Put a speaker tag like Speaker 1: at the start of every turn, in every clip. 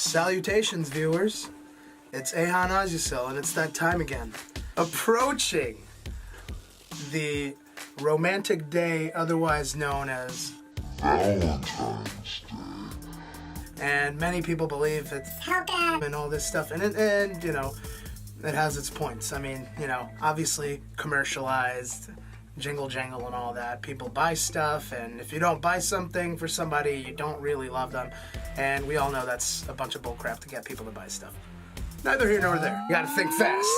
Speaker 1: Salutations, viewers. It's Ayhan Ozyesil, and it's that time again. Approaching the romantic day otherwise known as
Speaker 2: Valentines Day.
Speaker 1: And many people believe it's and all this stuff, and you know, it has its points. I mean, you know, obviously commercialized, jingle jangle and all that. People buy stuff, and if you don't buy something for somebody, you don't really love them. And we all know that's a bunch of bullcrap to get people to buy stuff. Neither here nor there. You gotta think fast.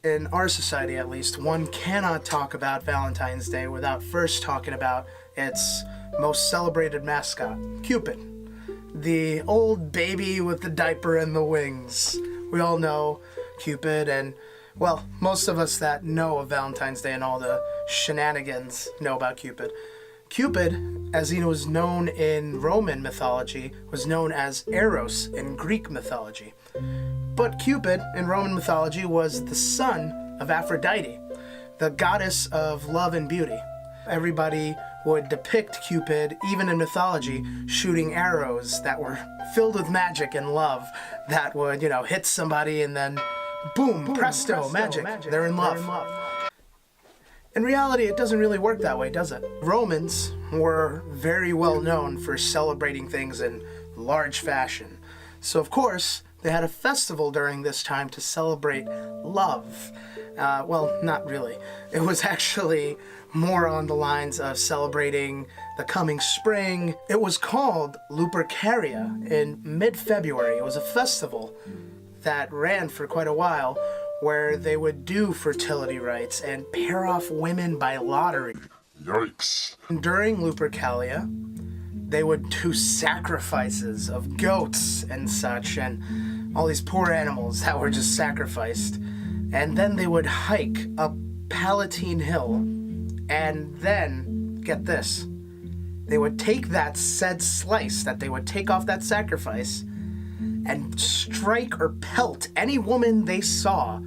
Speaker 1: In our society, at least, one cannot talk about Valentine's Day without first talking about its most celebrated mascot, Cupid. The old baby with the diaper and the wings. We all know Cupid, and, well, most of us that know of Valentine's Day and all the shenanigans know about Cupid. Cupid, as he was known in Roman mythology, was known as Eros in Greek mythology. But Cupid, in Roman mythology, was the son of Aphrodite, the goddess of love and beauty. Everybody would depict Cupid, even in mythology, shooting arrows that were filled with magic and love that would, you know, hit somebody and then, boom, presto, magic. They're in love. In reality, it doesn't really work that way, does it? Romans were very well known for celebrating things in large fashion. So, of course, they had a festival during this time to celebrate love. Well, not really. It was actually more on the lines of celebrating the coming spring. It was called Lupercalia in mid-February. It was a festival that ran for quite a while where they would do fertility rites and pair off women by lottery.
Speaker 2: Yikes.
Speaker 1: During Lupercalia, they would do sacrifices of goats and such, and all these poor animals that were just sacrificed. And then they would hike up Palatine Hill, and then, get this, they would take that said slice that they would take off that sacrifice and strike or pelt any woman they saw,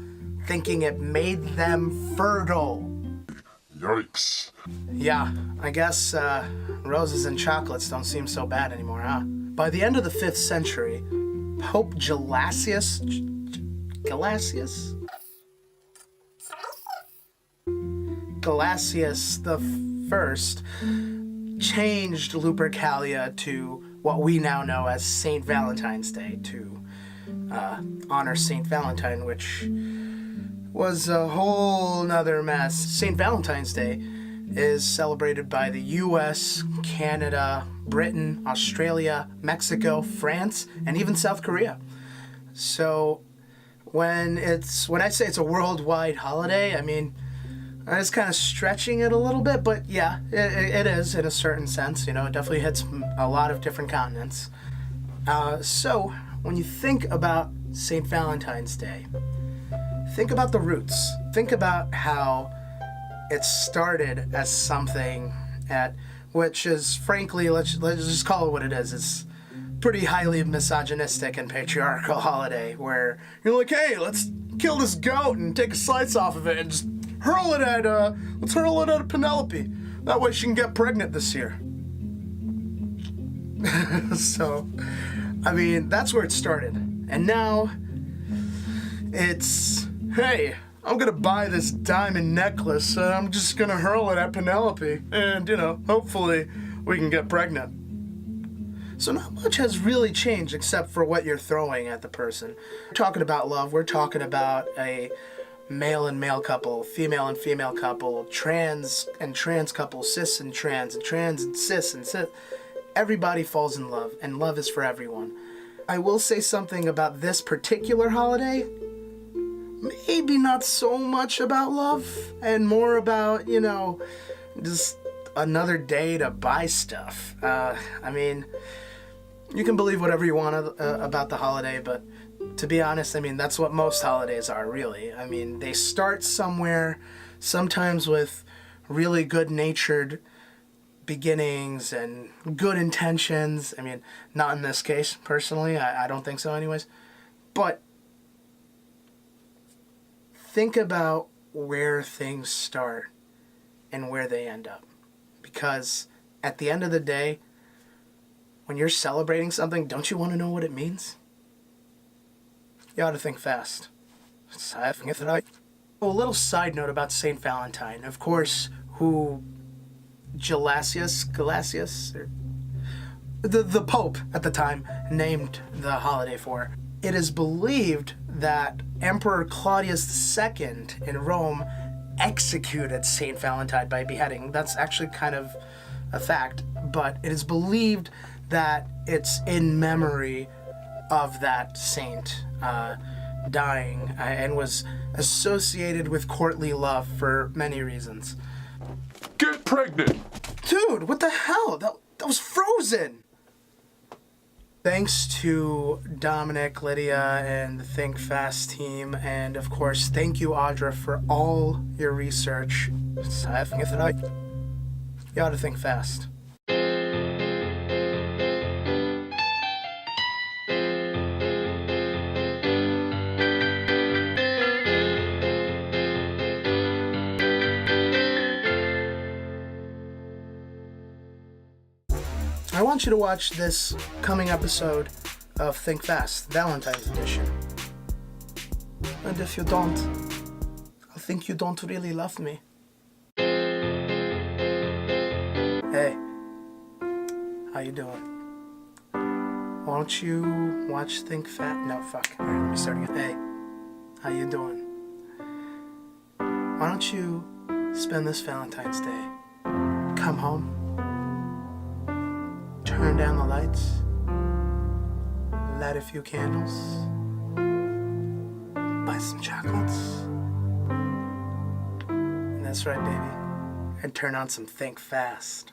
Speaker 1: thinking it made them fertile.
Speaker 2: Yikes.
Speaker 1: Yeah, I guess roses and chocolates don't seem so bad anymore, huh? By the end of the 5th century, Pope Gelasius the First changed Lupercalia to what we now know as St. Valentine's Day to honor St. Valentine, which was a whole nother mess. St. Valentine's Day is celebrated by the US, Canada, Britain, Australia, Mexico, France, and even South Korea. So when I say it's a worldwide holiday, I mean, I was kind of stretching it a little bit, but yeah, it is in a certain sense. You know, it definitely hits a lot of different continents. So when you think about St. Valentine's Day, think about the roots. Think about how it started as something which is, frankly, let's just call it what it is. It's pretty highly misogynistic and patriarchal holiday where you're like, hey, let's kill this goat and take a slice off of it and just let's hurl it at Penelope. That way she can get pregnant this year. So, I mean, that's where it started. And now, it's, hey, I'm gonna buy this diamond necklace and I'm just gonna hurl it at Penelope. And, you know, hopefully we can get pregnant. So not much has really changed except for what you're throwing at the person. We're talking about love. We're talking about a male and male couple, female and female couple, trans and trans couple, cis and trans and cis and cis. Everybody falls in love, and love is for everyone. I will say something about this particular holiday. Maybe not so much about love, and more about, you know, just another day to buy stuff. I mean, you can believe whatever you want about the holiday, but to be honest, I mean, that's what most holidays are, really. I mean, they start somewhere, sometimes with really good-natured beginnings and good intentions. I mean, not in this case, personally. I don't think so anyways. But think about where things start and where they end up. Because at the end of the day, when you're celebrating something, don't you want to know what it means? You ought to think fast. A little side note about St. Valentine. Of course, who Gelasius, or the Pope at the time named the holiday for. It is believed that Emperor Claudius II in Rome executed St. Valentine by beheading. That's actually kind of a fact, but it is believed that it's in memory of that saint dying and was associated with courtly love for many reasons.
Speaker 2: Get pregnant!
Speaker 1: Dude, what the hell? That was frozen! Thanks to Dominic, Lydia, and the Think Fast team, and of course, thank you, Audra, for all your research. You ought to think fast. I want you to watch this coming episode of Think Fast, Valentine's edition. And if you don't, I think you don't really love me. Hey, how you doing? Why don't you watch Think Fast? No, fuck. Alright, let me start again. Hey, how you doing? Why don't you spend this Valentine's Day? Come home. Turn down the lights, light a few candles, buy some chocolates, and that's right, baby, and turn on some Think Fast.